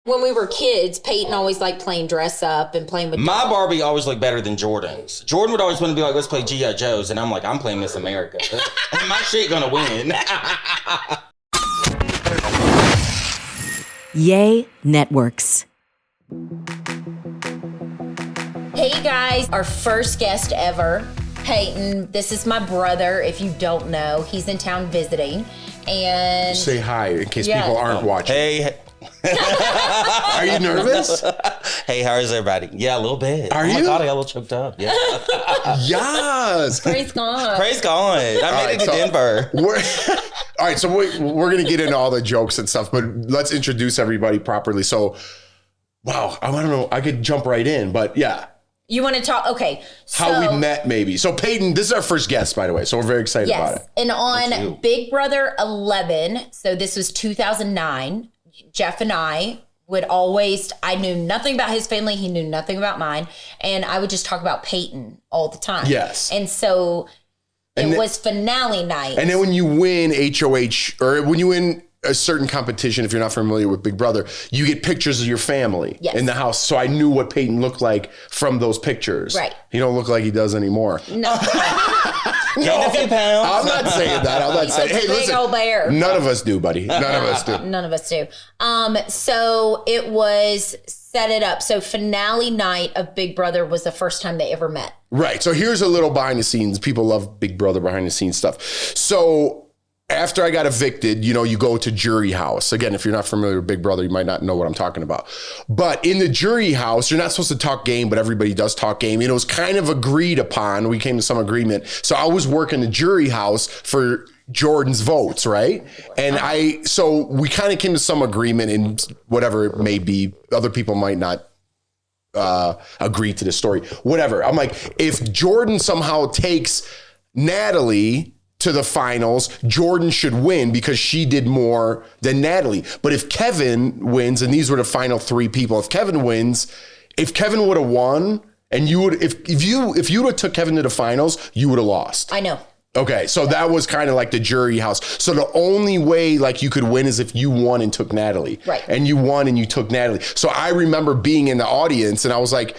When we were kids, Peyton always liked playing dress up and playing with My dolls. Barbie always looked better than Jordan's. Jordan would always want to be like, let's play G.I. Joe's. And I'm like, I'm playing Miss America. And my shit gonna win. Yay Networks. Hey guys, our first guest ever, Payton. This is my brother. If you don't know, he's in town visiting. And say hi in case people aren't watching. Hey. Are you nervous? Hey, how is everybody? Yeah, a little bit. Are oh you? my God, I got a little choked up. Yeah. Yes. praise God. Praise God. I made it to Denver. All right, so we're going to get into all the jokes and stuff, but let's introduce everybody properly. So, wow, I don't know. I could jump right in, but yeah. You want to talk? Okay. So, How we met, maybe. So, Payton, this is our first guest, by the way, so we're very excited about it. And on Big Brother 11, so this was 2009, Jeff and I would always, I knew nothing about his family. He knew nothing about mine. And I would just talk about Payton all the time. Yes. And so it was finale night. And then when you win HOH, or when you win a certain competition, if you're not familiar with Big Brother, you get pictures of your family in the house. So I knew what Payton looked like from those pictures. Right. He don't look like he does anymore. No. Gained a few pounds. I'm not saying that. I'm not saying. Hey, big listen. old bear. None of us do, buddy. None of us do. None of us do. So it was set it up. So finale night of Big Brother was the first time they ever met. Right. So here's a little behind the scenes. People love Big Brother behind the scenes stuff. So after I got evicted, you go to jury house. Again, if you're not familiar with Big Brother, you might not know what I'm talking about. But in the jury house, you're not supposed to talk game, but everybody does talk game. It was kind of agreed upon. We came to some agreement. So I was working the jury house for Jordan's votes, right? And so we kind of came to some agreement, and whatever it may be, other people might not agree to the story. Whatever. I'm like, if Jordan somehow takes Natalie to the finals, Jordan should win because she did more than Natalie. But if Kevin wins, and these were the final three people, if Kevin wins, if Kevin would have won, and you would, if you would have took Kevin to the finals, you would have lost. I know. Okay, so that was kind of like the jury house. So the only way like you could win is if you won and took Natalie. Right. And you won and you took Natalie. So I remember being in the audience and I was like,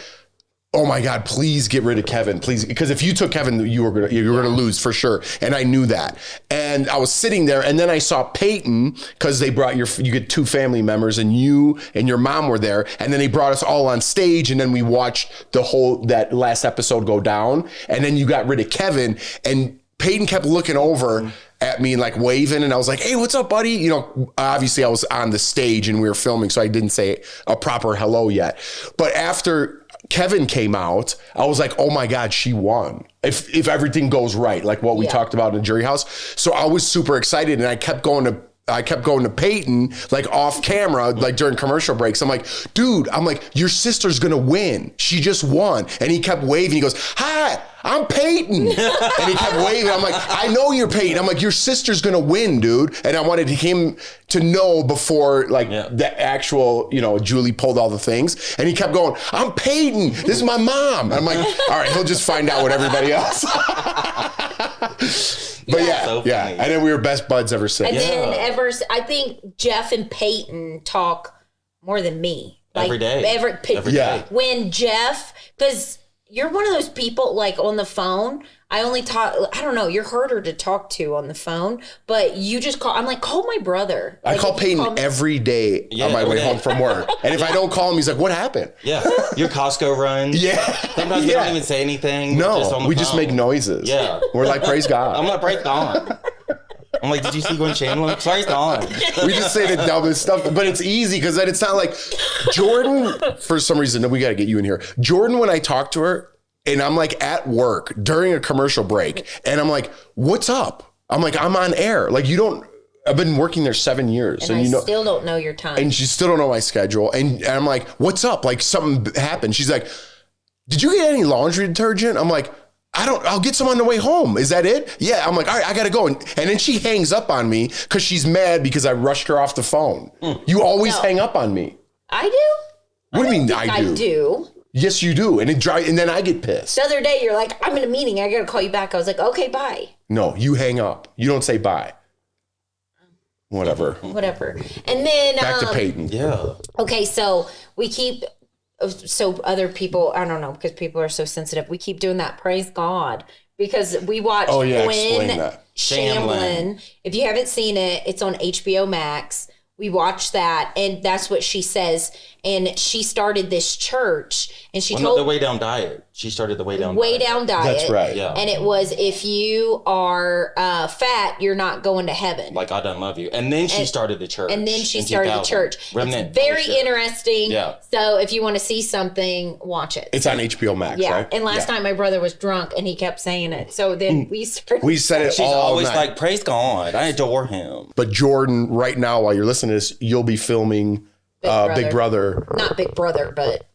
oh my God, please get rid of Kevin, please. Because if you took Kevin, you were gonna lose for sure. And I knew that. And I was sitting there and then I saw Payton, because they brought you get two family members and you and your mom were there. And then they brought us all on stage and then we watched that last episode go down. And then you got rid of Kevin and Payton kept looking over at me and like waving. And I was like, hey, what's up, buddy? Obviously I was on the stage and we were filming, so I didn't say a proper hello yet. But after Kevin came out, I was like, oh my God, she won. If everything goes right, like what we talked about in the jury house. So I was super excited and I kept going to Payton, like off camera, like during commercial breaks. I'm like, dude, your sister's gonna win. She just won. And he kept waving. He goes, hi, I'm Payton. And he kept waving. I'm like, I know you're Payton. I'm like, your sister's gonna win, dude. And I wanted him to know before the actual, Julie pulled all the things. And he kept going, I'm Payton. This is my mom. And I'm like, all right, he'll just find out what everybody else. But yeah. And then we were best buds ever since. And then I think Jeff and Payton talk more than me. Like, every day. Every day. When Jeff, because you're one of those people, like on the phone, I only talk, I don't know, you're harder to talk to on the phone, but you just call, I'm like, call my brother. I call Payton every day on my way home from work. And if I don't call him, he's like, what happened? Yeah. Your Costco runs. Yeah. Sometimes we don't even say anything. No, we just make noises. Yeah. We're like, praise God. I'm like, praise God. I'm like, did you see Gwen Chandler? Praise God. We just say the dumbest stuff, but it's easy because then it's not like Jordan, for some reason, we got to get you in here. Jordan, when I talk to her, and I'm like at work during a commercial break, and I'm like, what's up? I'm like, I'm on air. Like, I've been working there 7 years. And I still don't know your time. And you still don't know my schedule. And I'm like, what's up? Like, something happened. She's like, did you get any laundry detergent? I'm like, I'll get some on the way home. Is that it? Yeah. I'm like, all right, I got to go. And then she hangs up on me because she's mad because I rushed her off the phone. You always hang up on me. I do? What do you mean I do? I do. Yes, you do. And then I get pissed. The other day, you're like, I'm in a meeting. I got to call you back. I was like, okay, bye. No, you hang up. You don't say bye. whatever. And then Back to Payton. Yeah. okay, so we keep so other people, I don't know, because people are so sensitive. We keep doing that. Praise God. Because we watched explain Gwen that. Shamlin. If you haven't seen it, it's on HBO Max. We watched that, and that's what she says. And she started this church, and she told the Way Down diet. She started the Way Down diet. That's right. Yeah. And it was, if you are fat, you're not going to heaven. Like I Done Love You. And then she started the church. And then she in started the 2000. church. Remnant It's very Fellowship. interesting. Yeah. So if you want to see something, watch it. It's on HBO Max, yeah. right? And last night my brother was drunk and he kept saying it. So then we started. We said it She's all always night. like, praise God. I adore him. But Jordan, right now, while you're listening to this, you'll be filming Big Brother. Not Big Brother, but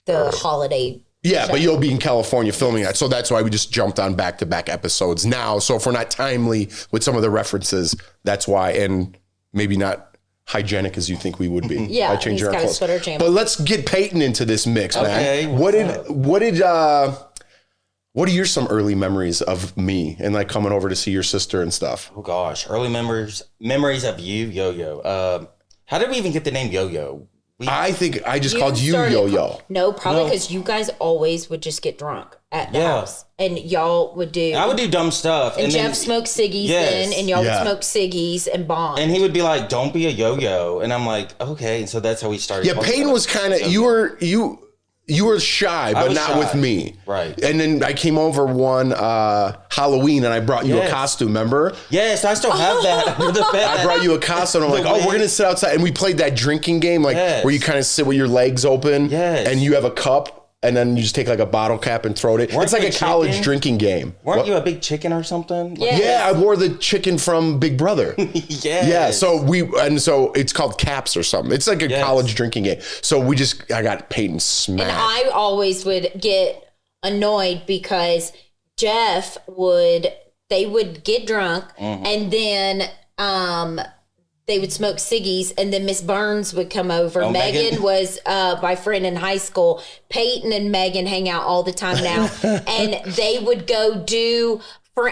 the holiday. Yeah, but you'll be in California filming that. So that's why we just jumped on back-to-back episodes now. So if we're not timely with some of the references, that's why. And maybe not hygienic as you think we would be. Yeah, by changing he's our got a clothes. sweater jam. But let's get Payton into this mix, Okay, man. What are your some early memories of me and like coming over to see your sister and stuff? Oh gosh, early memories of you, Yo-Yo. How did we even get the name Yo-Yo? I think I just called you started- Yo-Yo. No, probably because you guys always would just get drunk at the house. And y'all would do. I would do dumb stuff. And Jeff then, smoked ciggies Yes. then, and y'all Yeah. would smoke ciggies and bond. And he would be like, don't be a yo-yo. And I'm like, okay. And so that's how we started. Yeah, Payton was kind of you were shy, but was not shy. with me. Right. And then I came over one Halloween and I brought you a Yes. costume, remember? Yes, I still have that. I brought you a costume. I'm like, wig. we're gonna sit outside, and we played that drinking game, like Yes. where you kind of sit with your legs open, Yes. and you have a cup, and then you just take like a bottle cap and throw it. Weren't It's like you a college chicken? drinking game. Weren't What? you a big chicken or something? Yeah. Yeah, I wore the chicken from Big Brother. Yes. Yeah, so it's called caps or something. It's like a Yes. college drinking game. So I got Payton smashed. And I always would get annoyed because they would get drunk and then they would smoke ciggies, and then Miss Burns would come over. Oh, Megan Megan. was my friend in high school. Peyton and Megan hang out all the time now. And they would go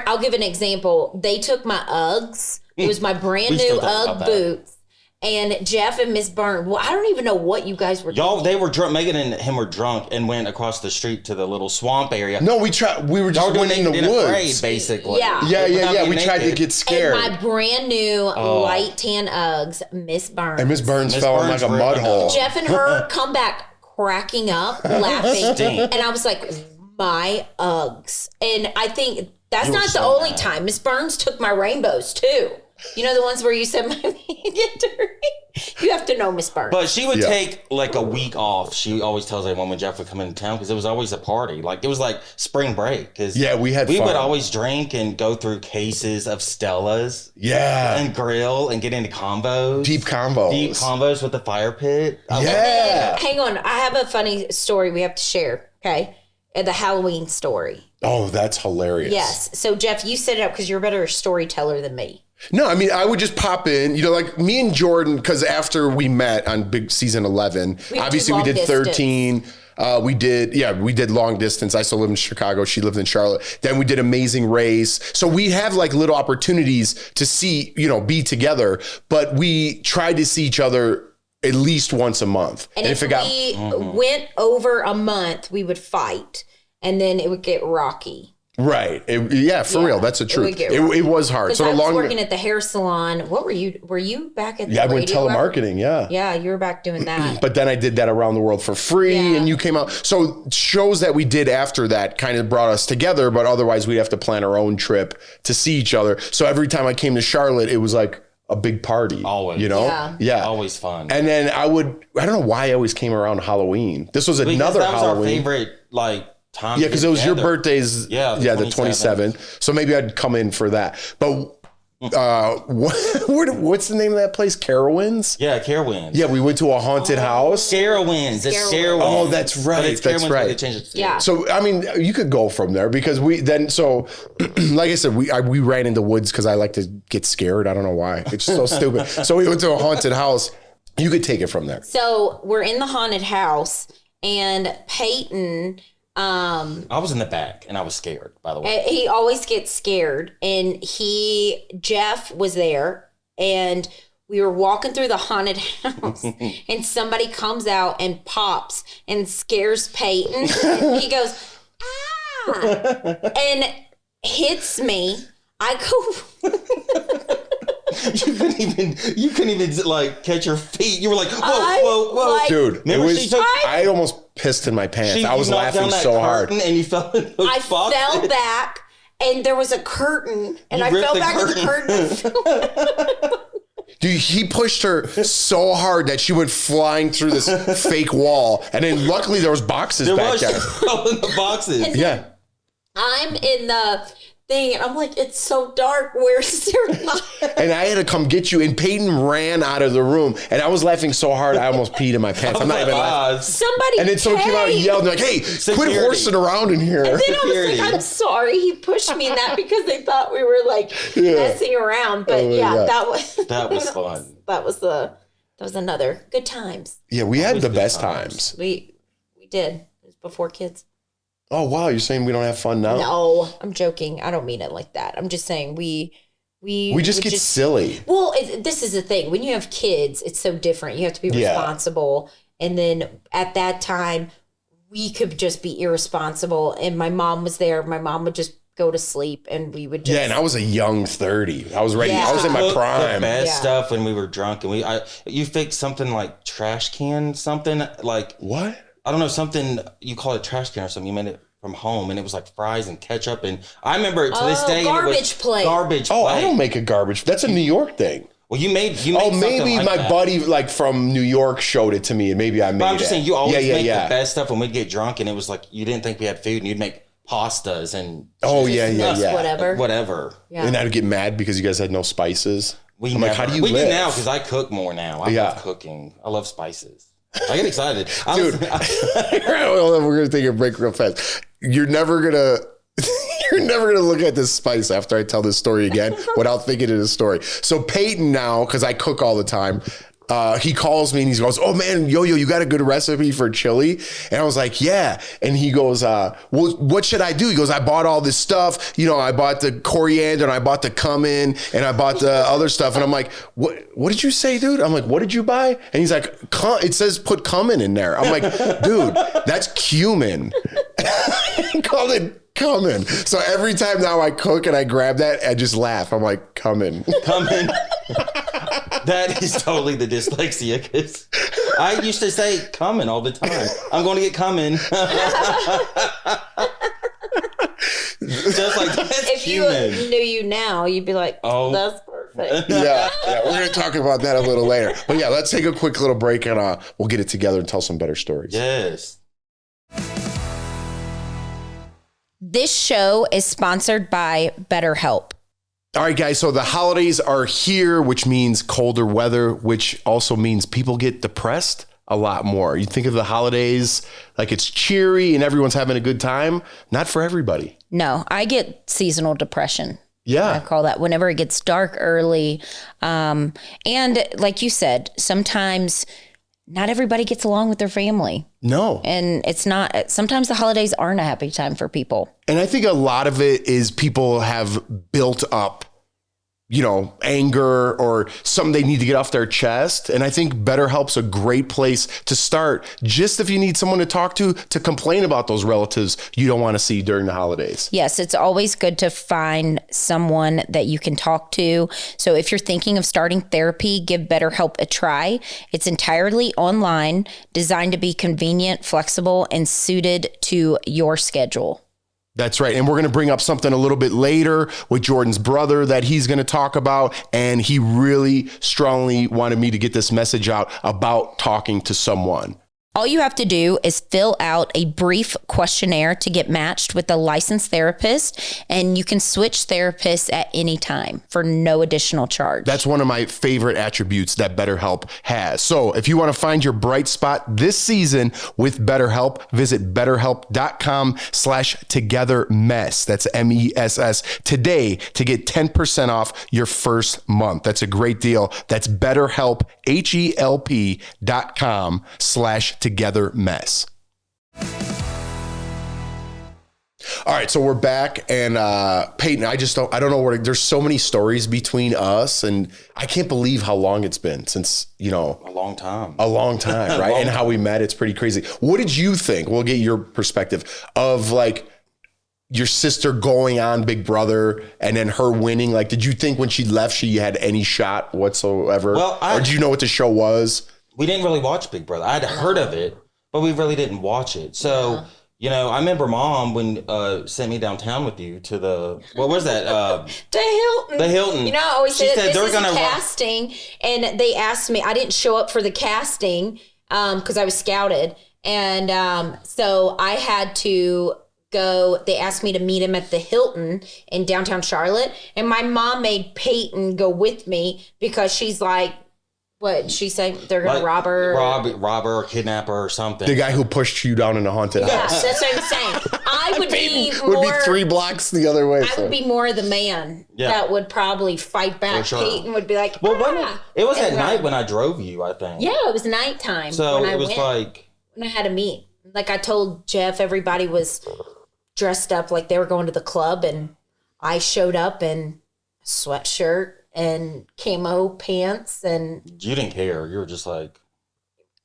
I'll give an example. They took my Uggs. It was my brand We still new talk about Ugg that. boots. And Jeff and Miss Burns, well, I don't even know what you guys were doing. They were drunk. Megan and him were drunk and went across the street to the little swamp area. No, we tried. We were Y'all just were went in naked the and afraid, woods. basically. Yeah. Yeah. We Naked. tried to get scared. And my brand new light tan Uggs, Miss Burns. And Miss Burns Miss fell in Burns like a ripped mud it hole. up. Jeff and her come back cracking up, laughing. Stink. And I was like, my Uggs. And I think that's You were not the so only mad. time. Miss Burns took my rainbows too. You know the ones where you said my feet get dirty? You have to know Miss Burns. But she would Yeah. take like a week off. She always tells everyone when Jeff would come into town because it was always a party. Like it was like spring break. Cause Yeah, we had fun. would always drink and go through cases of Stellas Yeah. and grill and get into combos. Deep combos. Deep combos with the fire pit. I love Yeah. Hang on. I have a funny story we have to share. Okay. The Halloween story. Oh, that's hilarious. Yes. So, Jeff, you set it up because you're a better storyteller than me. No, I mean, I would just pop in, like me and Jordan, because after we met on big season 11, We would obviously do we did long 13. We did long distance. I still live in Chicago. She lived in Charlotte. Then we did Amazing Race. So we have like little opportunities to see, be together, but we tried to see each other at least once a month. And if we went over a month, we would fight, and then it would get rocky. Right. For real. That's the it would truth. get It rocky. was hard. Because So I the was longer, working at the hair salon. What were you? Were you back at the I went radio hour? telemarketing. Yeah. Yeah, you were back doing that. But then I did that around the world for free, Yeah. and you came out. So shows that we did after that kind of brought us together, but otherwise we'd have to plan our own trip to see each other. So every time I came to Charlotte, it was like a big party. Always. Yeah. Always fun. And then I don't know why I always came around Halloween. This was Because another that was Halloween. our favorite time. Yeah, because it was your together. birthday's. Yeah, the 27th. So maybe I'd come in for that. But what's the name of that place? Carowinds? Yeah, Carowinds. Yeah, we went to a haunted house. Carowinds. It's Carowinds. Carowinds. Oh, that's right. But it's That's Carowinds, but right. they changed it to Yeah. So I mean, you could go from there because like I said, we ran into woods because I like to get scared. I don't know why. It's so stupid. So we went to a haunted house. You could take it from there. So we're in the haunted house, and Peyton, I was in the back and I was scared, by the way. he always gets scared, and Jeff was there, and we were walking through the haunted house and somebody comes out and pops and scares Peyton. And he goes, ah, and hits me. I go. You couldn't even like catch your feet. You were like, whoa. Like, dude, I almost pissed in my pants. I was laughing so hard. And you fell in those boxes. Fell back and there was a curtain and I fell back in the curtain. Dude, he pushed her so hard that she went flying through this fake wall. And then luckily there was boxes back there. In the boxes. Yeah. I'm in the thing and I'm like, it's so dark. Where's your light? And I had to come get you. And Peyton ran out of the room. And I was laughing so hard, I almost peed in my pants. I'm not even laughing. Somebody And then someone came out and yelled, like, hey, quit horsing around in here. And then I was like, I'm sorry. He pushed me in that because they thought we were like messing around. But that was fun. That was another good times. Yeah, we had the best times. We did. It was before kids. Oh, wow. You're saying we don't have fun now? No, I'm joking. I don't mean it like that. I'm just saying we just get silly. Well, this is the thing. When you have kids, it's so different. You have to be responsible. And then at that time, we could just be irresponsible. And my mom was there. My mom would just go to sleep and we would just... Yeah, and I was a young 30. I was ready. Yeah. I was in my prime. The bad stuff when we were drunk. And you fixed something like trash can, something like... What? I don't know, something, you call it trash can or something. You made it from home and it was like fries and ketchup. And I remember it to this day. Garbage plate. Garbage plate. Oh, I don't make a garbage. That's a New York thing. Well, you made maybe like my that. buddy like from New York showed it to me and maybe I made it. But I'm just saying, you always make the best stuff when we'd get drunk and it was like, you didn't think we had food and you'd make pastas and... Whatever. Yeah. And I'd get mad because you guys had no spices. I'm like, how do you live? We do now because I cook more now. I love cooking. I love spices. I get excited. Dude, we're going to take a break real fast. You're never going to look at this spice after I tell this story again without thinking of the story. So Peyton now, because I cook all the time, he calls me and he goes, oh man, Yo-Yo, you got a good recipe for chili? And I was like, yeah. And he goes, well, what should I do? He goes, I bought all this stuff. You know, I bought the coriander and I bought the cumin and I bought the other stuff. And I'm like, what did you say, dude? I'm like, what did you buy? And he's like, it says put cumin in there. I'm like, dude, that's cumin. He called it cumin. So every time now I cook and I grab that, I just laugh. I'm like, cumin. Cumin. That is totally the dyslexia because I used to say cumin all the time. I'm going to get cumin. Just like that's if cumin. you knew you now, you'd be like, oh, that's perfect. Yeah, we're going to talk about that a little later. But yeah, let's take a quick little break and we'll get it together and tell some better stories. Yes. This show is sponsored by BetterHelp. All right, guys. So the holidays are here, which means colder weather, which also means people get depressed a lot more. You think of the holidays like it's cheery and everyone's having a good time. Not for everybody. No, I get seasonal depression. Yeah. I call that whenever it gets dark early. And like you said, sometimes not everybody gets along with their family. No. And sometimes the holidays aren't a happy time for people. And I think a lot of it is people have built up, anger or something they need to get off their chest. And I think BetterHelp's a great place to start, just if you need someone to talk to complain about those relatives you don't want to see during the holidays. Yes, it's always good to find someone that you can talk to. So if you're thinking of starting therapy, give BetterHelp a try. It's entirely online, designed to be convenient, flexible, and suited to your schedule. That's right. And we're going to bring up something a little bit later with Jordan's brother that he's going to talk about. And he really strongly wanted me to get this message out about talking to someone. All you have to do is fill out a brief questionnaire to get matched with a licensed therapist, and you can switch therapists at any time for no additional charge. That's one of my favorite attributes that BetterHelp has. So if you want to find your bright spot this season with BetterHelp, visit BetterHelp.com/TogetherMess. That's MESS today to get 10% off your first month. That's a great deal. That's BetterHelp, HELP.com/TogetherMess. All right, so we're back, and Payton, I don't know where. There's so many stories between us, and I can't believe how long it's been since a long time, right? And how we met. It's pretty crazy. What did you think? We'll get your perspective of like your sister going on Big Brother and then her winning. Like, did you think when she left, she had any shot whatsoever? Well, or did you know what the show was? We didn't really watch Big Brother. I'd heard of it, but we really didn't watch it. So, I remember Mom when sent me downtown with you to what was that? The Hilton. The Hilton. I always said this they're is gonna casting, and they asked me. I didn't show up for the casting because I was scouted, and so I had to go. They asked me to meet him at the Hilton in downtown Charlotte, and my mom made Payton go with me because she's like, what she said, they're gonna rob her or kidnap her or something. The guy who pushed you down in a haunted house. Yeah, that's what I'm saying. I would be would more. be 3 blocks the other way. I would be more the man that would probably fight back. For sure. Payton would be like, well, it was at night when I drove you, I think. Yeah, it was nighttime. So when it was when I had to meet. Like I told Jeff, everybody was dressed up like they were going to the club, and I showed up in a sweatshirt and camo pants, and you didn't care. You were just like,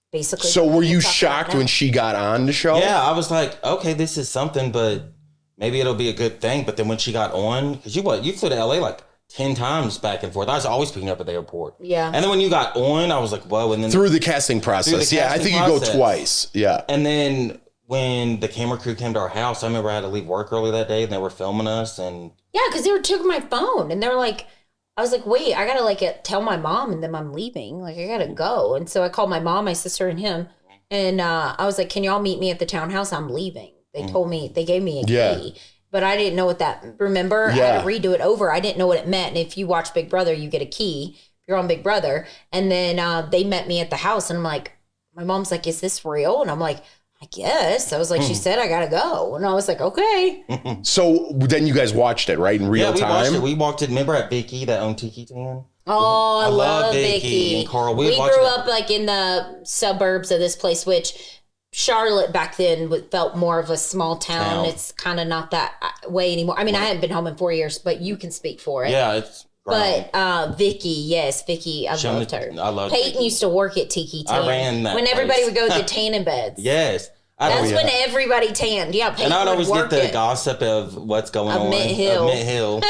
basically. So were you shocked when she got on the show? Yeah, I was like, okay, this is something, but maybe it'll be a good thing. But then when she got on, because you flew to LA like 10 times back and forth. I was always picking up at the airport. Yeah. And then when you got on, I was like, whoa. And then through the casting process. I think you go twice. Yeah. And then when the camera crew came to our house, I remember I had to leave work early that day, and they were filming us. And yeah, because they took my phone, and they were like, I was like, wait, I gotta tell my mom, and then I'm leaving. Like, I gotta go. And so I called my mom, my sister, and him, and I was like, can y'all meet me at the townhouse? I'm leaving. They told me, they gave me a key, but I didn't know what that. Remember, I had to redo it over. I didn't know what it meant. And if you watch Big Brother, you get a key. You're on Big Brother, and then they met me at the house, and I'm like, my mom's like, is this real? And I'm like, I guess. I was like, she said I gotta go. And I was like, okay. So then you guys watched it, right? In real time? Watched it. We walked it. Remember at Vicky, that owned Tiki Tan? Oh, I love Vicky. And Carl. We grew up like in the suburbs of this place, which Charlotte back then felt more of a small town. It's kind of not that way anymore. I mean, I haven't been home in 4 years, but you can speak for it. Yeah, it's But Vicky, Vicky, I loved her. I loved Payton Vicky. used to work at Tiki Tan. I ran that when everybody place. would go to the tanning beds. Yes. That's when everybody tanned. Yeah, Payton and I'd always would get work the gossip of what's going on. Mint Hill. Of Mint Hill.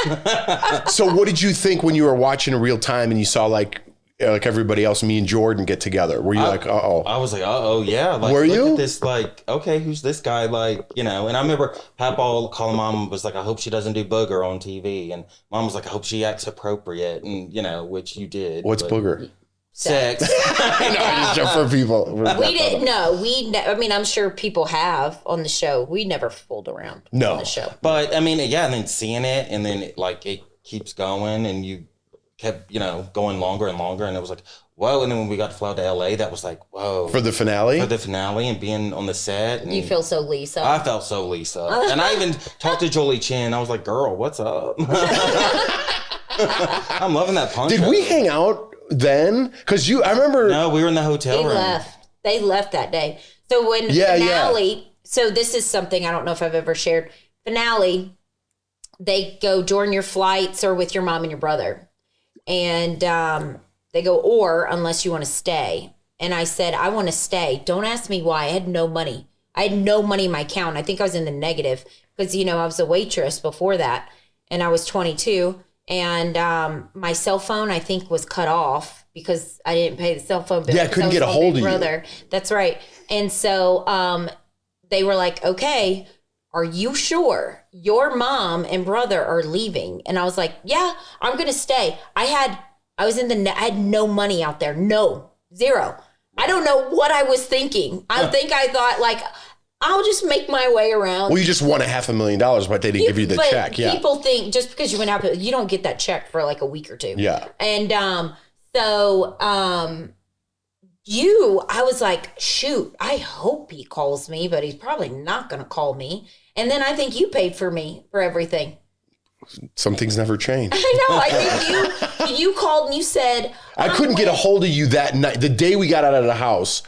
So what did you think when you were watching in real time and you saw like everybody else, me and Jordan get together? Were you like, uh-oh? I was like, uh-oh, yeah. Like, were you? Look at this, like, okay, who's this guy? Like, and I remember Papa calling Mom, was like, I hope she doesn't do booger on TV. And Mom was like, I hope she acts appropriate. And, which you did. What's booger? Sex. No, just for people. We didn't know. I mean, I'm sure people have on the show. We never fooled around on the show. But, I mean, yeah, and then seeing it, and then, it keeps going, and you kept, going longer and longer, and it was like, whoa. And then when we got to fly to LA, that was like, whoa. For the finale? For the finale and being on the set. And you feel so Lisa. I felt so Lisa. And I even talked to Jolie Chin. I was like, girl, what's up? I'm loving that punch. Did we hang out then? Because I remember. No, we were in the hotel room. They left that day. So when finale, so this is something I don't know if I've ever shared. Finale, they go during your flights or with your mom and your brother. And they go, or unless you want to stay. And I said, I want to stay. Don't ask me why. I had no money. I had no money in my account. I think I was in the negative because, I was a waitress before that. And I was 22. And my cell phone, I think, was cut off because I didn't pay the cell phone bill. Yeah, I couldn't get a hold of you. That's right. And so they were like, okay, are you sure your mom and brother are leaving? And I was like, yeah, I'm going to stay. I had no money out there. No, zero. I don't know what I was thinking. I think I thought I'll just make my way around. Well, you just won $500,000, but they didn't give you the check. Yeah. People think just because you went out, you don't get that check for like a week or two. Yeah. And I was like, shoot, I hope he calls me, but he's probably not going to call me. And then I think you paid for me for everything. Some things never change. I know. I think you called and you said. I couldn't get a hold of you that night. The day we got out of the house,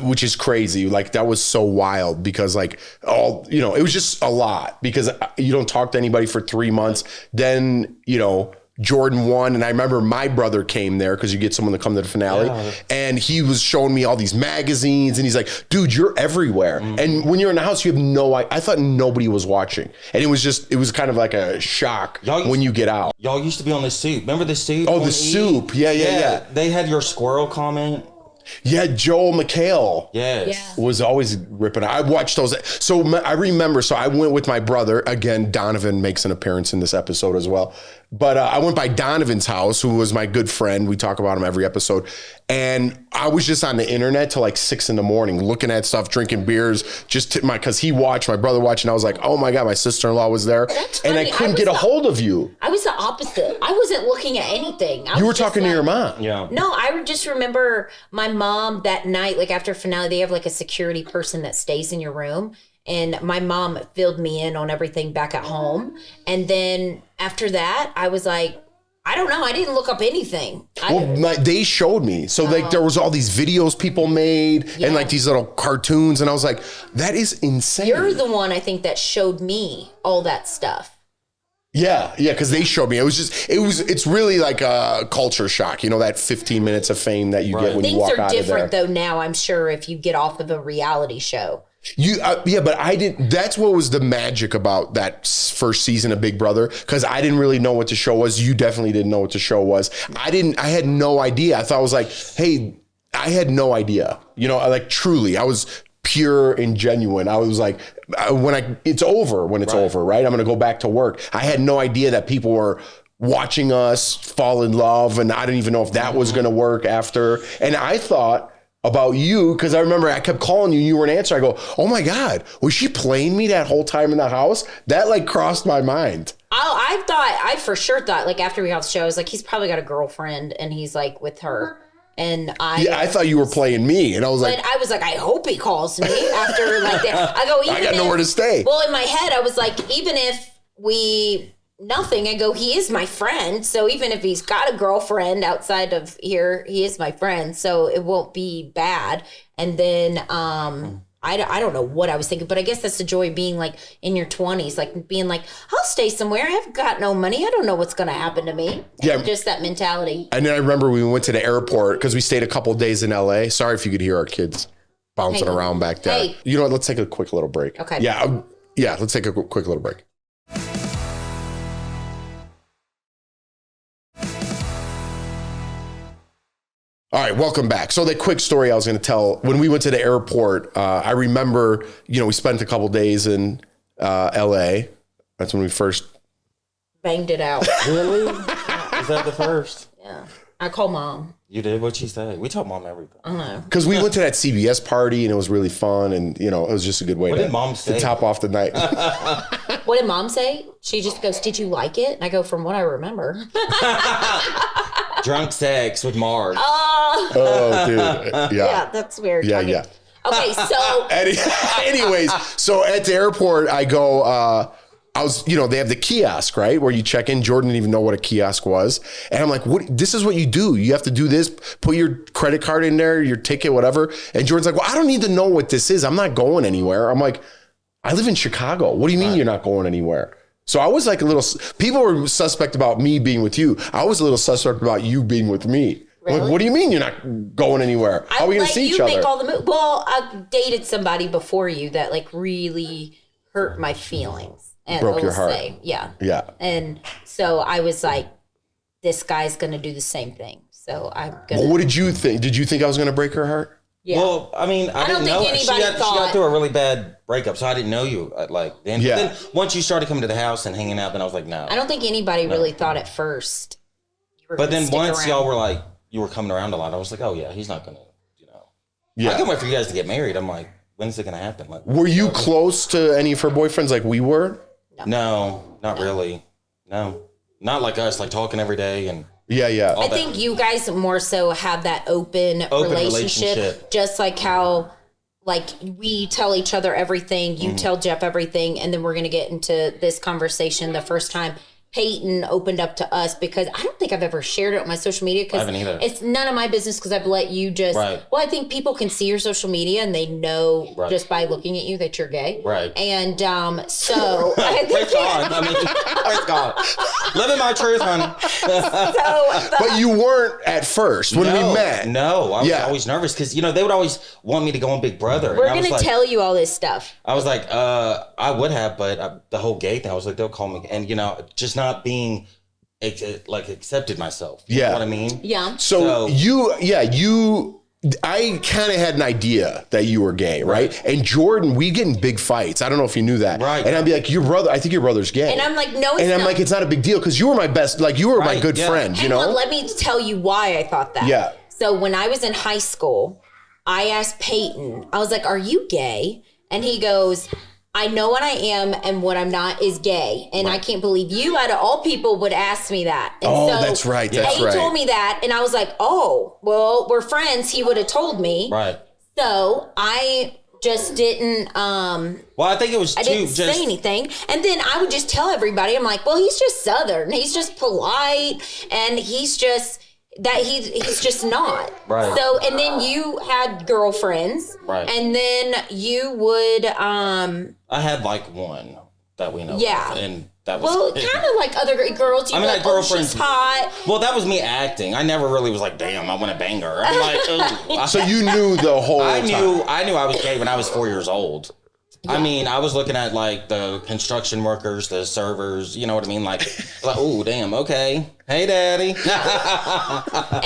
which is crazy. Like that was so wild because like all, you know, it was just a lot because you don't talk to anybody for 3 months. Then, you know, Jordan won. And I remember my brother came there because you get someone to come to the finale and he was showing me all these magazines and he's like, dude, you're everywhere. And when you're in the house, you have I thought nobody was watching. And it was kind of like a shock when you get out. Y'all used to be on the Soup. Remember the Soup? Oh, the Soup. Yeah. They had your squirrel comment. Yeah, Joel McHale was always ripping. I watched those. So I remember, so I went with my brother. Again, Donovan makes an appearance in this episode as well. But I went by Donovan's house, who was my good friend. We talk about him every episode. And I was just on the internet till like 6 a.m, looking at stuff, drinking beers, because he watched, my brother watched, and I was like, oh my God, my sister-in-law was there. That's and funny. I couldn't get a hold of you. I was the opposite. I wasn't looking at anything. You were talking to your mom. Yeah. No, I just remember my mom that night, like after finale, they have like a security person that stays in your room. And my mom filled me in on everything back at home. And then after that, I was like, I don't know. I didn't look up anything. They showed me. So like there was all these videos people made and like these little cartoons. And I was like, that is insane. You're the one, I think, that showed me all that stuff. Yeah, because they showed me. It's really like a culture shock. You know, that 15 minutes of fame that you get when you walk out of there. Things are different though now, I'm sure, if you get off of a reality show. But I didn't. That's what was the magic about that first season of Big Brother, because I didn't really know what the show was. You definitely didn't know what the show was. I had no idea. I thought I was like, hey, I had no idea. You know, like truly, I was pure and genuine. I was like, it's over, right? I'm going to go back to work. I had no idea that people were watching us fall in love, and I didn't even know if that was going to work after. And I thought about you, because I remember I kept calling you, you weren't answering. I go, oh my God, was she playing me that whole time in the house? That like crossed my mind. I for sure thought, like after we got the show, I was like, he's probably got a girlfriend and he's like with her. And I thought you were playing me, and I was like, I hope he calls me after like that. I go, I got nowhere to stay. Well, in my head, I was like, even if nothing, I go, he is my friend. So even if he's got a girlfriend outside of here, he is my friend. So it won't be bad. And then I don't know what I was thinking, but I guess that's the joy of being like in your 20s, like being like, I'll stay somewhere. I haven't got no money. I don't know what's going to happen to me. Yeah. Just that mentality. And then I remember we went to the airport because we stayed a couple of days in LA. Sorry if you could hear our kids bouncing around back there. Hey. You know what? Let's take a quick little break. Okay. Yeah. Let's take a quick little break. All right, welcome back. So the quick story I was going to tell, when we went to the airport, I remember, we spent a couple days in LA. That's when we first banged it out. Really? Is that the first? Yeah. I called Mom. You did? What'd she say? We told Mom everything. I know. Because we went to that CBS party and it was really fun, and it was just a good way did Mom say? To top off the night. What did Mom say? She just goes, "Did you like it?" And I go, "From what I remember." Drunk sex with Marge. Oh, dude. Yeah, that's weird. Yeah. Okay, so. Anyways, so at the airport, I go, they have the kiosk, right? Where you check in. Jordan didn't even know what a kiosk was. And I'm like, this is what you do. You have to do this, put your credit card in there, your ticket, whatever. And Jordan's like, well, I don't need to know what this is. I'm not going anywhere. I'm like, I live in Chicago. What do you mean you're not going anywhere? So I was like people were suspect about me being with you. I was a little suspect about you being with me. Really? Like, what do you mean you're not going anywhere? How are we going to see each other? Make all the moves. Well, I dated somebody before you that like really hurt my feelings. And broke your heart. Yeah. And so I was like, this guy's going to do the same thing. So I'm going to. Well, what did you think? Did you think I was going to break her heart? Yeah. Well, I mean, I didn't know. She got through a really bad breakup, so I didn't know you then. Yeah. But then once you started coming to the house and hanging out, then I was like, no. I don't think anybody really thought at first. But then once y'all were like, you were coming around a lot, I was like, oh yeah, he's not going to, Yeah. I can't wait for you guys to get married. I'm like, when's it going to happen? Like, were you close to any of her boyfriends like we were? No, not really. No, not like us, like talking every day and. Yeah. I think you guys more so have that open relationship, just like how, like, we tell each other everything, you tell Jeff everything, and then we're going to get into this conversation the first time. Payton opened up to us, because I don't think I've ever shared it on my social media, because it's none of my business, because I've let you just, well, I think people can see your social media and they know just by looking at you that you're gay. Right. And so praise God. I mean, praise God. Living my truth, honey. But you weren't at first when we met. No, I was always nervous because, they would always want me to go on Big Brother. We're going to tell you all this stuff. I was like, I would have, but the whole gay thing, I was like, they'll call me. And, just not being accepted myself. You know what I mean? Yeah. So I kind of had an idea that you were gay, right? And Jordan, we get in big fights. I don't know if you knew that. Right. And I'd be like, I think your brother's gay. And I'm like, no, and I'm like, it's not a big deal, because you were my best, you were my good friend, Hang on, let me tell you why I thought that. Yeah. So when I was in high school, I asked Payton, I was like, are you gay? And he goes, I know what I am and what I'm not is gay. And I can't believe you, out of all people, would ask me that. And so that's right. That's he told me that, and I was like, oh, well, we're friends. He would have told me. Right. So I just didn't. Well, I think it was. I didn't say anything, and then I would just tell everybody. I'm like, well, he's just Southern. He's just polite, and he's just. That he's just not. Right. So, and then you had girlfriends. Right. And then you would I had one that we know. Yeah. Of, and that was kind of like other girls. You like, girlfriends. She's hot. Well, that was me acting. I never really was like, damn, I want to bang her. I'm like, ooh. So you knew the whole time. I knew I was gay when I was 4 years old. Yeah. I mean, I was looking at the construction workers, the servers, you know what I mean? Like oh, damn, okay. Hey, Daddy.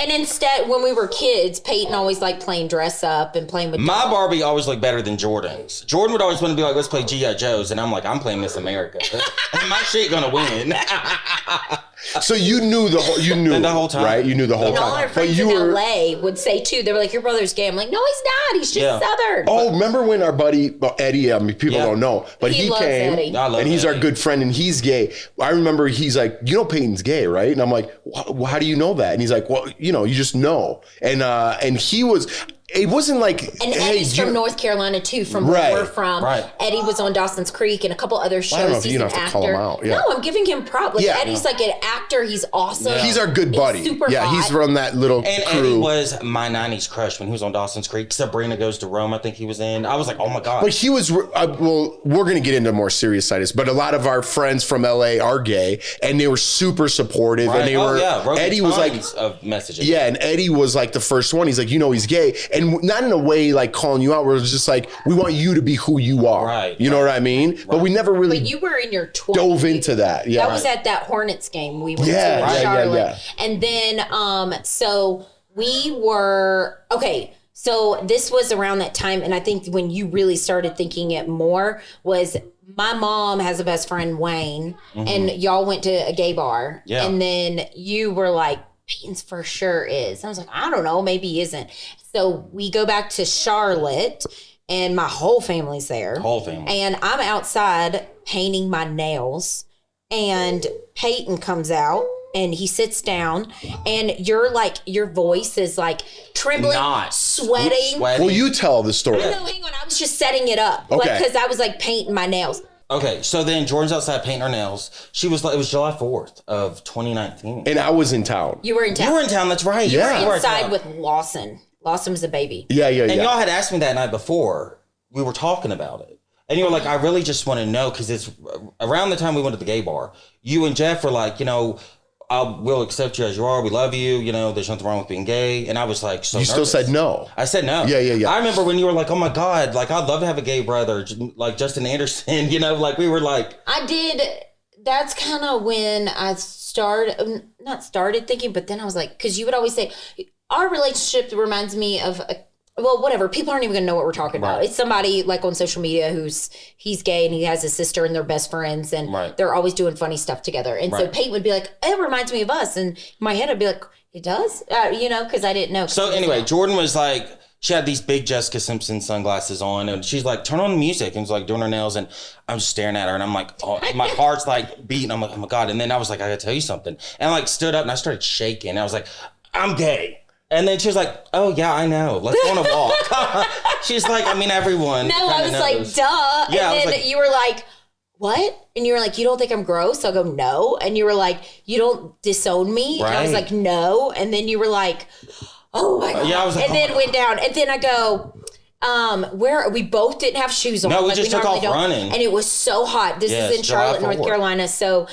And instead, when we were kids, Payton always liked playing dress up and playing with my dolls. Barbie always looked better than Jordan's. Jordan would always want to be like, let's play G.I. Joe's. And I'm like, I'm playing Miss America. And my shit gonna win. So you knew the whole time, right? You knew the whole and time. All our friends in LA would say too. They were like, "Your brother's gay." I'm like, "No, he's not. He's just Southern." Oh, remember when our buddy Eddie? I mean, people don't know, but he came, Eddie. and he's our good friend, and he's gay. I remember he's like, Payton's gay, right? And I'm like, how do you know that? And he's like, well, you just know. And he was. It wasn't like, and Eddie's from North Carolina too, from where we're from. Right. Eddie was on Dawson's Creek and a couple other shows. I don't know if he's you don't an have to actor. call him out. Yeah. No, I'm giving him props. Eddie's like an actor. He's awesome. He's our good buddy. He's super hot. He's from that little and crew. Eddie was my 90s crush when he was on Dawson's Creek. Sabrina Goes to Rome, I think he was in. I was like, oh my God. But he was, well, we're going to get into more serious side of this, but a lot of our friends from LA are gay, and they were super supportive. Right. And they were, Eddie was like, of messages. Yeah, and Eddie was like the first one. He's like, he's gay. And not in a way like calling you out, where it's just like, we want you to be who you are. Right. You know what I mean? But we never really But you were in your 20s. dove into that. Yeah. That was at that Hornets game we went to in Charlotte. Yeah. And then, so we were, okay, so this was around that time, and I think when you really started thinking it more was my mom has a best friend, Wayne, and y'all went to a gay bar. Yeah. And then you were like, Payton's for sure is. And I was like, I don't know, maybe he isn't. So we go back to Charlotte, and my whole family's there. Whole family. And I'm outside painting my nails, and Payton comes out, and he sits down, and your voice is like trembling, sweating. Well, you tell the story. No, hang on. I was just setting it up. Okay. Because I was like painting my nails. Okay, so then Jordan's outside painting her nails. It was July 4th of 2019. And I was in town. You were in town. You were in town, that's right. You were inside with Lawson. Lawson was a baby. Yeah. And y'all had asked me that night before. We were talking about it. And you were like, I really just want to know, because it's around the time we went to the gay bar. You and Jeff were like, we'll accept you as you are. We love you. There's nothing wrong with being gay. And I was like, so you nervous. Still said no. I said no. Yeah. I remember when you were like, oh my God, like I'd love to have a gay brother, like Justin Anderson, like we were like. I did. That's kind of when I not started thinking, but then I was like, because you would always say, our relationship reminds me of whatever. People aren't even going to know what we're talking about. It's somebody like on social media he's gay and he has a sister and they're best friends and they're always doing funny stuff together. And so Payton would be like, it reminds me of us. And in my head, I'd be like, it does? Because I didn't know. So anyway, Jordan was like, she had these big Jessica Simpson sunglasses on, and she's like, turn on the music, and was like doing her nails, and I'm just staring at her, and I'm like, oh, my heart's like beating. I'm like, oh my God. And then I was like, I gotta tell you something. And I like stood up and I started shaking. I was like, I'm gay. And then she was like, oh yeah, I know. Let's go on a walk. She's like, I mean, everyone. No, I was knows. like, duh. Yeah, and then you were like, what? And you were like, you don't think I'm gross? I'll go, no. And you were like, you don't disown me? And I was Right. like, no. And then you were like, oh my God. Yeah, I was like, and then went down. And then I go, where we both didn't have shoes on. No, we like just took normally off don't. running. And it was so hot. This Yes, is in July Charlotte, North 4th. Carolina. So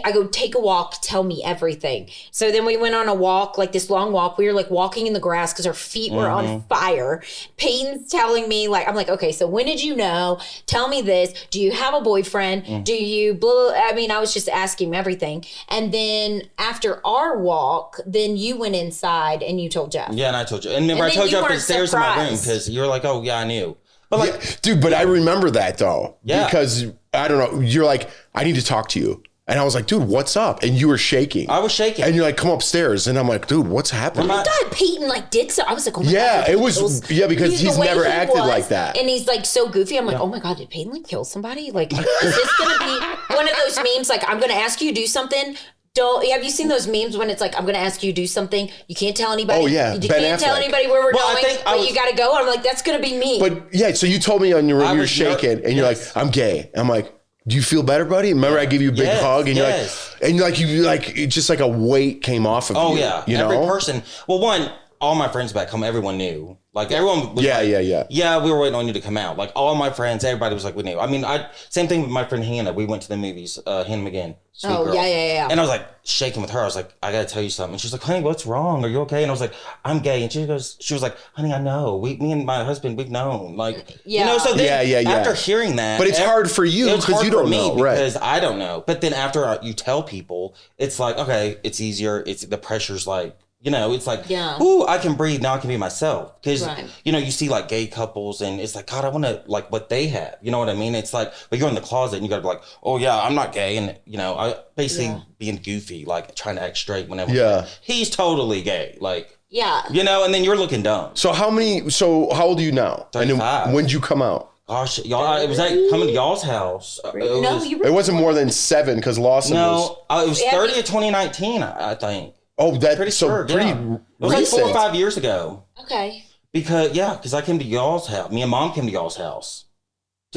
I go, take a walk, tell me everything. So then we went on a walk, like this long walk. We were like walking in the grass because our feet were on fire. Peyton's telling me, like, I'm like, okay, so when did you know? Tell me this. Do you have a boyfriend? Do you blah? I mean, I was just asking him everything. And then after our walk, then you went inside and you told Jeff. Yeah, and I told you. And remember, And I then told you you up the weren't stairs in my room surprised. because you were like, oh, yeah, I knew. But like, Yeah, dude, but I remember that though. Yeah. Because I don't know, you're like, I need to talk to you. And I was like, dude, what's up? And you were shaking. I was shaking. And you're like, come upstairs. And I'm like, dude, what's happening? Well, God, Peyton like did so. I was like, oh my Yeah, God, it was- kills- yeah, because the he's way never he acted was, like that. and he's like so goofy. I'm like, oh my God, did Peyton like kill somebody? Like, is this gonna be one of those memes? Like, I'm gonna ask you to do something. Have you seen those memes when it's like, I'm gonna ask you to do something, you can't tell anybody. Oh, yeah, you Ben can't tell Affleck. anybody where we're Well, I going, think I but was- you gotta go. I'm like, that's gonna be me. But yeah, so you told me on your I you're was shaking and you're yes. like, I'm gay. I'm like, do you feel better, buddy? Remember I gave you a big Yes, hug and yes. you're like, it's just like a weight came off of oh, you. yeah. You Every know? person. Well, one, all my friends back home, everyone knew. Like, everyone was Yeah, like, yeah. Yeah, we were waiting on you to come out. Like, all my friends, everybody was like, we knew. I mean, same thing with my friend Hannah. We went to the movies, Hannah McGinn. Sweet Oh, girl. yeah. And I was like shaking with her. I was like, I gotta tell you something. And she's like, honey, what's wrong? Are you okay? And I was like, I'm gay. And she was like, honey, I know. Me and my husband, we've known. Like, you know, so then Yeah. after hearing that. But it's hard for you it's because hard you for don't me know, right? because I don't know. But then after you tell people, it's like, okay, it's easier. It's the pressure's like, you know, it's like, Yeah. ooh, I can breathe. Now I can be myself. Because, Right. you know, you see like gay couples and it's like, God, I want to like what they have. You know what I mean? It's like, but you're in the closet and you got to be like, oh, yeah, I'm not gay. And, you know, I basically being goofy, like trying to act straight whenever. Yeah. He's totally gay. Like, yeah. you know, and then you're looking dumb. So how old are you now? And 35. then when'd you come out? Gosh, y'all, it was like coming to y'all's house. No, you were It wasn't more than 7 because Lawson was. No, it was Yeah, 30 of 2019, I think. Oh, that's Pretty so sure. pretty Yeah. It was like 4 or recent. 5 years ago. okay. Because I came to y'all's house. Me and Mom came to y'all's house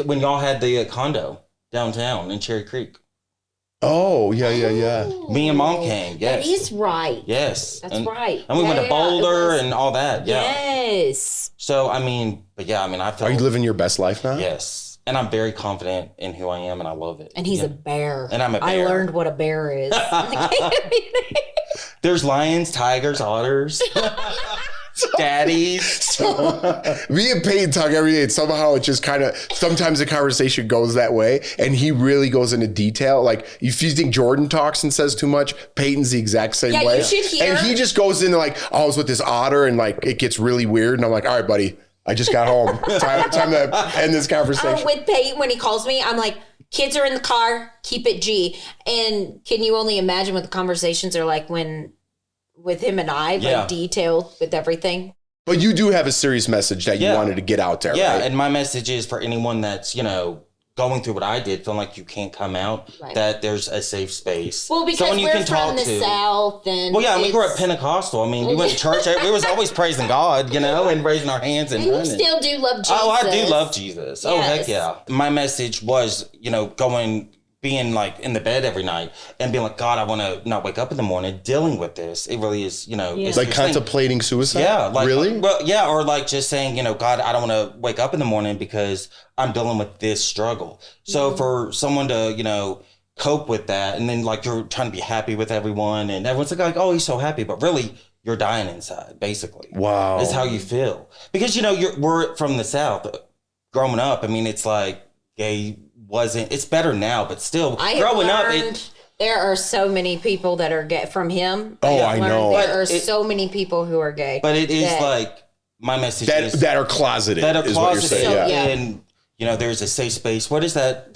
when y'all had the condo downtown in Cherry Creek. Oh, yeah. Me and Mom came. Yes. That is right. Yes. That's right. And we went Yeah, to it Boulder was- and all that. Yeah. Yes. So I mean, but yeah, I mean, I feel. Are you living your best life now? Yes, and I'm very confident in who I am, and I love it. And he's Yeah. a bear. And I'm a I bear. learned what a bear is. There's lions, tigers, otters, daddies. Me and Peyton talk every day, and somehow it just kind of, sometimes the conversation goes that way, and he really goes into detail. Like, if you think Jordan talks and says too much, Peyton's the exact same Yeah, way. you should hear- And he just goes into like, oh, I was with this otter, and like, it gets really weird, and I'm like, all right, buddy, I just got home. Time to end this conversation. With Peyton, when he calls me, I'm like, kids are in the car, keep it G. And can you only imagine what the conversations are like when, with him and I, Yeah. like detailed with everything? But you do have a serious message that you Yeah. wanted to get out there, Yeah, right? and my message is for anyone that's, you know, going through what I did, feeling like you can't come out, Right. that there's a safe space. Well, because someone you we're can from talk the to. South, and Well, yeah, and we grew up it's- Pentecostal. I mean, we went to church. We was always praising God, you know, and raising our hands and And you running. still do love Jesus. Oh, I do love Jesus. Oh, heck Yes. yeah. My message was, you know, being like in the bed every night and being like, God, I want to not wake up in the morning dealing with this. It really is, you know, it's Like just saying- contemplating suicide? yeah, like really? Well, yeah, or like just saying, you know, God, I don't want to wake up in the morning because I'm dealing with this struggle. So for someone to, you know, cope with that, and then like you're trying to be happy with everyone, and everyone's like, oh, he's so happy, but really you're dying inside, basically. Wow. Is how you feel because you know we're from the South. Growing up, I mean, it's like gay wasn't. It's better now, but still, I have growing up, learned there are so many people that are gay from him. Oh, have I learned know. There But are it- so many people who are gay. but it is that- like my message that is that are closeted that are is what you're closeted, saying. Yeah. and you know, there's a safe space. What is that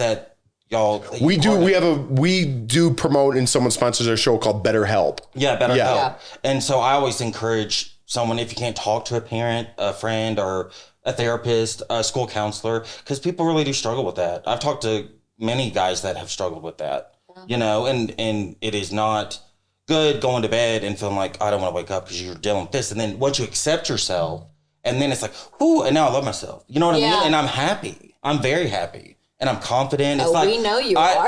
y'all? We do promote, and someone sponsors our show called Better Help. Yeah, better Yeah. help. Yeah. And so I always encourage someone, if you can't talk to a parent, a friend, or a therapist, a school counselor, because people really do struggle with that. I've talked to many guys that have struggled with that, you know, and it is not good going to bed and feeling like, I don't want to wake up because you're dealing with this. And then once you accept yourself, and then it's like, ooh, and now I love myself. You know what I Yeah. mean? And I'm happy. I'm very happy. and I'm confident. It's we know you are.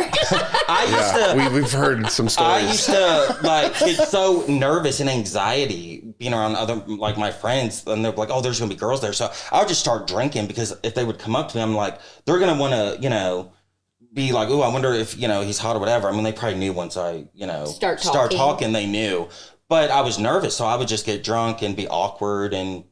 I used to. We've heard some stories. I used to like get so nervous and anxiety being around other like my friends, and they're like, "Oh, there's gonna be girls there." So I would just start drinking because if they would come up to me, I'm like, they're gonna want to, be like, "Oh, I wonder if he's hot or whatever." I mean, they probably knew once I start talking, they knew. But I was nervous, so I would just get drunk and be awkward and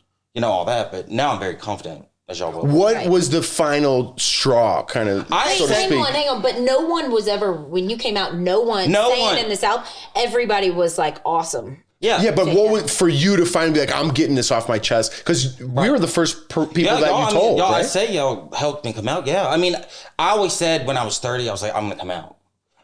all that. But now I'm very confident. As y'all will. What was the final straw, kind of, so to speak? Hang on. But no one was ever, when you came out, no one in the South, everybody was like, awesome. Yeah. But what was for you to finally be like, I'm getting this off my chest? Because we were the first people that you told, right? I say y'all helped me come out. Yeah. I mean, I always said when I was 30, I was like, I'm going to come out.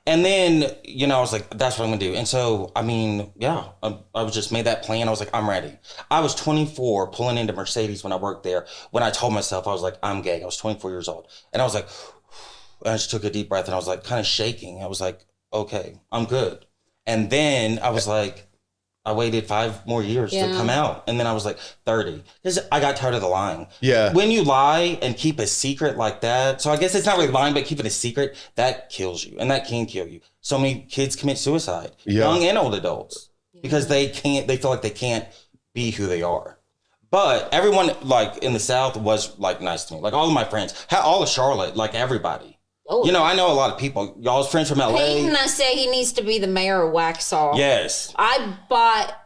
And then, I was like, that's what I'm going to do. And so, I mean, yeah, I was just made that plan. I was like, I'm ready. I was 24 pulling into Mercedes when I worked there. When I told myself, I was like, I'm gay. I was 24 years old. And I was like, I just took a deep breath and I was like kind of shaking. I was like, okay, I'm good. And then I was like, I waited 5 more years to come out. And then I was like 30 because I got tired of the lying. Yeah. When you lie and keep a secret like that. So I guess it's not really lying, but keeping a secret that kills you and that can kill you. So many kids commit suicide, young and old adults, because they feel like they can't be who they are. But everyone like in the South was like nice to me. Like all of my friends, all of Charlotte, like everybody. Oh, I know a lot of people. Y'all's friends from LA. Payton, I say he needs to be the mayor of Waxhaw. Yes. I bought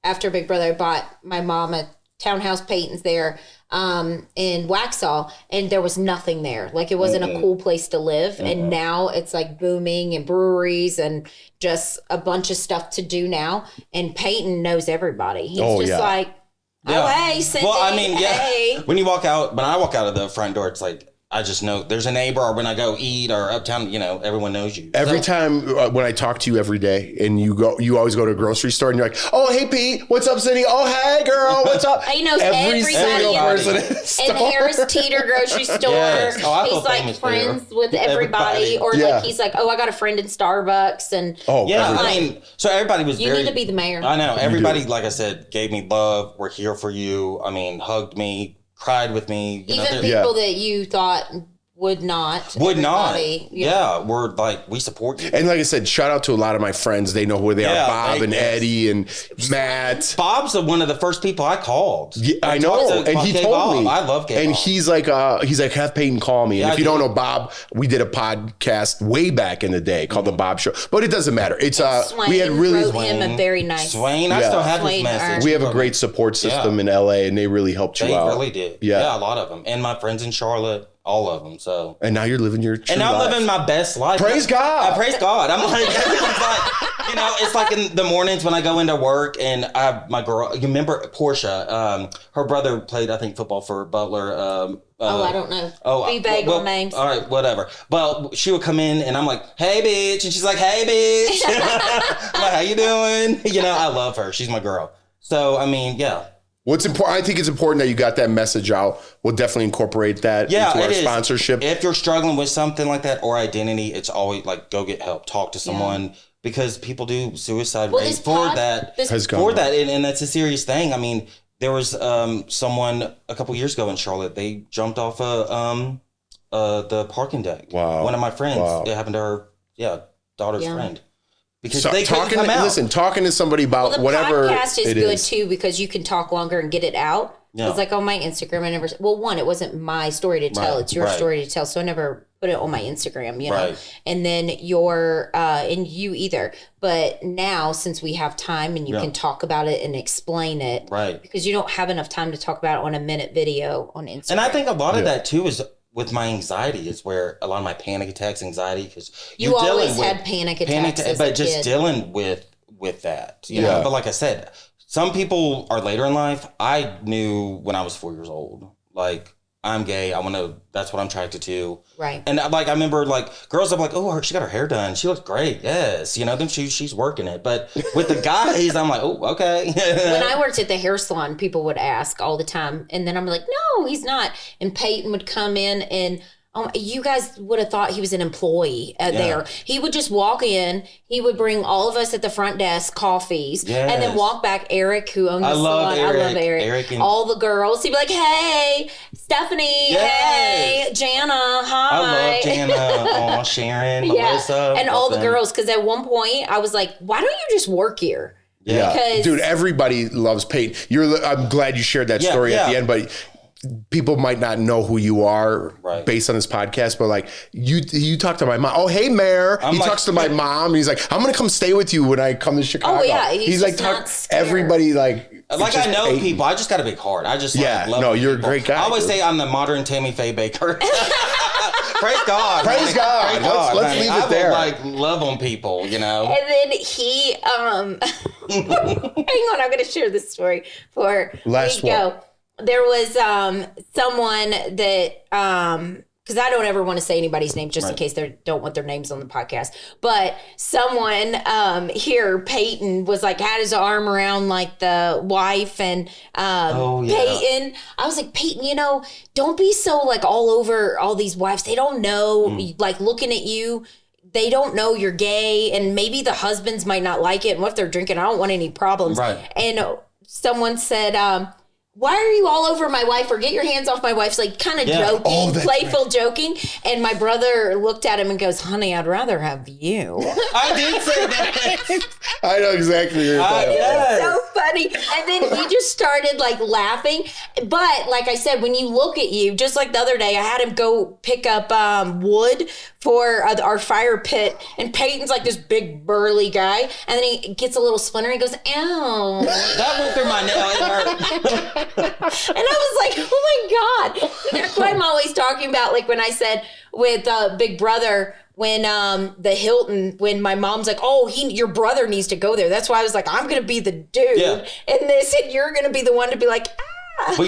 after Big Brother, I bought my mom a townhouse. Payton's there in Waxhaw, and there was nothing there. Like it wasn't a cool place to live. And now it's like booming and breweries and just a bunch of stuff to do now. And Payton knows everybody. He's like, hey, Cindy. Well, I mean, hey. When I walk out of the front door, it's like, I just know there's a neighbor, or when I go eat or uptown, everyone knows you. Every time when I talk to you every day and you always go to a grocery store and you're like, oh, hey, Pete, what's up, Cindy? Oh, hey, girl, what's up? He knows every single person in Harris Teeter grocery store. Yes. Oh, he's like friends with everybody. Or like he's like, oh, I got a friend in Starbucks. And I mean, so everybody was You need to be the mayor. I know. Everybody, like I said, gave me love. We're here for you. I mean, hugged me. Cried with me. Even people that you thought would not. Yeah, we're like, we support you. And like I said, shout out to a lot of my friends. They know who they are. Bob and Eddie and Matt. Bob's one of the first people I called. Yeah, I know. And he told me. I love K-Bob. And he's like, have Payton call me. And if you don't know Bob, we did a podcast way back in the day called The Bob Show. But it doesn't matter. It's Swain we had really wrote him a very nice. Swain, I still have his message. We have a great support system in LA, and they really helped you out. They really did. Yeah, a lot of them. And my friends in Charlotte. All of them. So, and now you're living your true life. I'm living my best life. Praise God. Praise God. I'm like, it's like in the mornings when I go into work and I have my girl. You remember Portia? Her brother played, I think, football for Butler. I don't know. Be vague on names. All right, whatever. But she would come in and I'm like, hey, bitch. And she's like, hey, bitch. I'm like, how you doing? I love her. She's my girl. So, I mean, yeah. What's important? I think it's important that you got that message out. We'll definitely incorporate that into our sponsorship. If you're struggling with something like that or identity, it's always like, go get help. Talk to someone because people do suicide rates for that. And that's a serious thing. I mean, there was someone a couple years ago in Charlotte. They jumped off the parking deck. Wow. One of my friends. Wow. It happened to her, daughter's friend. Because they couldn't come out. Listen, talking to somebody about whatever podcast is good too because you can talk longer and get it out. Yeah. It's like on my Instagram, I never. Well, one, it wasn't my story to tell; it's your story to tell. So I never put it on my Instagram, And then and you either. But now, since we have time and you can talk about it and explain it, because you don't have enough time to talk about it on a minute video on Instagram. And I think a lot of that too is. With my anxiety is where a lot of my panic attacks, anxiety, because you always had panic attacks, but just dealing with that, you know. But like I said, some people are later in life. I knew when I was 4 years old, like I'm gay. That's what I'm attracted to. Right. And like I remember, like girls, I'm like, oh, she got her hair done. She looks great. Yes, then she's working it. But with the guys, I'm like, oh, okay. When I worked at the hair salon, people would ask all the time, and then I'm like, no, he's not. And Payton would come in and You guys would have thought he was an employee there. He would just walk in. He would bring all of us at the front desk coffees, and then walk back. Eric, who owned the salon, I love Eric. And all the girls. He'd be like, "Hey, Stephanie. Hey, Jana. Hi. I love Jana. Oh, Sharon, Melissa, and all the girls." Because at one point, I was like, "Why don't you just work here?" Yeah, dude, everybody loves Payton. I'm glad you shared that story at the end, but people might not know who you are based on this podcast, but like you talk to my mom. Oh, hey, Mayor. He talks to my mom. He's like, I'm going to come stay with you when I come to Chicago. Oh, yeah. He's like, everybody like I know Payton. People. I just got a big heart. I just love you're people. A great guy. I always say I'm the modern Tammy Faye Baker. Praise God. Praise God. Let's leave it there. I would love on people, you know. And then he, hang on, I'm going to share this story for last one. There was someone that, because I don't ever want to say anybody's name just in case they don't want their names on the podcast. But someone here, Payton, was like, had his arm around like the wife and Payton. I was like, Payton, don't be so like all over all these wives. They don't know, like looking at you. They don't know you're gay, and maybe the husbands might not like it. And what if they're drinking? I don't want any problems. Right. And someone said, why are you all over my wife, or get your hands off my wife's, like kind of joking, playful joking. And my brother looked at him and goes, honey, I'd rather have you. I did say that. I know exactly what you're talking about. So funny. And then he just started like laughing. But like I said, when you look at you, just like the other day, I had him go pick up wood for our fire pit. And Peyton's like this big burly guy. And then he gets a little splinter. He goes, ow. That went through my nail. It hurt. And I was like, oh my God. That's what I'm always talking about. Like when I said with Big Brother, when the Hilton, when my mom's like, oh, your brother needs to go there. That's why I was like, I'm going to be the dude in this, and you're going to be the one to be like, Well,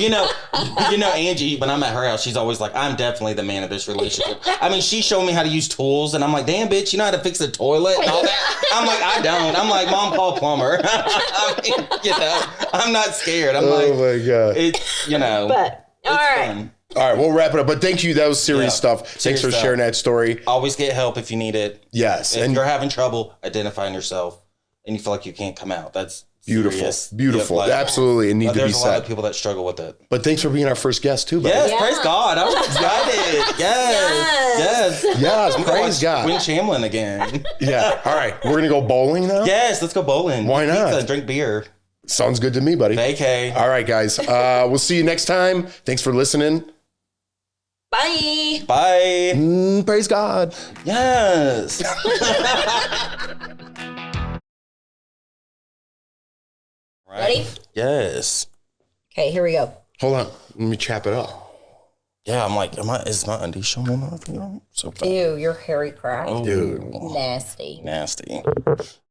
Angie, when I'm at her house, she's always like, I'm definitely the man of this relationship. I mean, she showed me how to use tools, and I'm like, damn, bitch, you know how to fix a toilet and all that? I'm like, I don't. I'm like, Mom, call a plumber. I mean, I'm not scared. I'm like, oh my God. It's, But, all right. fun. All right, we'll wrap it up. But thank you. That was serious stuff. Thanks for sharing that story. Always get help if you need it. Yes. If you're having trouble identifying yourself and you feel like you can't come out, that's beautiful. serious. Beautiful. Absolutely. It needs to be There's a lot said. of people that struggle with it. But thanks for being our first guest too, buddy. Yes, praise God. I was excited. Yes. Praise God. Win Chamlin again. Yeah. All right. We're going to go bowling now? Yes, let's go bowling. Why not? Pizza, drink beer. Sounds good to me, buddy. Vacay. All right, guys. We'll see you next time. Thanks for listening. Bye. Bye. Praise God. Yes. Ready? Yes. Okay, here we go. Hold on. Let me chap it up. Yeah, I'm like, is my undies showing enough? So bad. Ew, you're hairy crap. Dude. Nasty. Nasty.